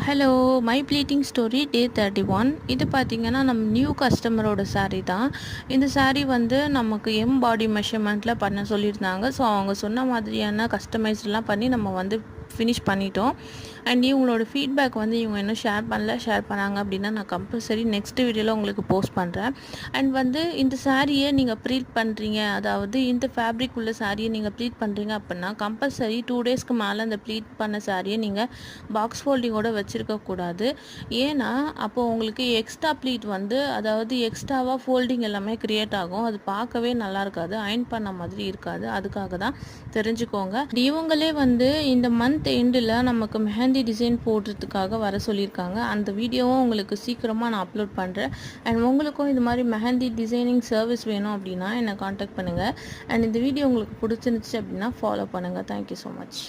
Hello my pleating story டே 31. இது பார்த்திங்கன்னா நம்ம நியூ கஸ்டமரோட saree தான். இந்த saree வந்து நமக்கு பாடி மெஷர்மெண்ட்டில் பண்ண சொல்லியிருந்தாங்க. ஸோ அவங்க சொன்ன மாதிரியான கஸ்டமைஸ்லாம் பண்ணி நம்ம வந்து ஃபினிஷ் பண்ணிட்டோம். அண்ட் இவங்களோட ஃபீட்பேக் வந்து இவங்க இன்னும் ஷேர் பண்ணாங்க அப்படின்னா நான் கம்பல்சரி நெக்ஸ்ட் வீடியோவில் உங்களுக்கு போஸ்ட் பண்ணுறேன். அண்ட் வந்து இந்த சாரியை நீங்கள் ப்ளீட் பண்ணுறீங்க, அதாவது இந்த ஃபேப்ரிக் உள்ள சாரியை நீங்கள் ப்ளீட் பண்ணுறீங்க அப்படின்னா கம்பல்சரி 2 டேஸ்க்கு மேலே அந்த ப்ளீட் பண்ண சாரியை நீங்கள் பாக்ஸ் ஃபோல்டிங்கோடு வச்சுருக்கக்கூடாது. ஏன்னா அப்போது உங்களுக்கு எக்ஸ்ட்ரா ப்ளீட் வந்து, அதாவது எக்ஸ்ட்ராவாக ஃபோல்டிங் எல்லாமே க்ரியேட் ஆகும். அது பார்க்கவே நல்லா இருக்காது, அயன் பண்ண மாதிரி இருக்காது. அதுக்காக தான் தெரிஞ்சுக்கோங்க. இவங்களே வந்து இந்த மந்த் எண்டில் நமக்கு மெஹந்தி டிசைன் போடுறதுக்காக வர சொல்லியிருக்காங்க. அந்த வீடியோவும் உங்களுக்கு சீக்கிரமாக நான் அப்லோட் பண்ணுறேன். அண்ட் உங்களுக்கும் இது மாதிரி மெஹந்தி டிசைனிங் சர்வீஸ் வேணும் அப்படின்னா என்னை காண்டாக்ட் பண்ணுங்கள். அண்ட் இந்த வீடியோ உங்களுக்கு பிடிச்சிருந்துச்சு அப்படின்னா ஃபாலோ பண்ணுங்கள். Thank you so much.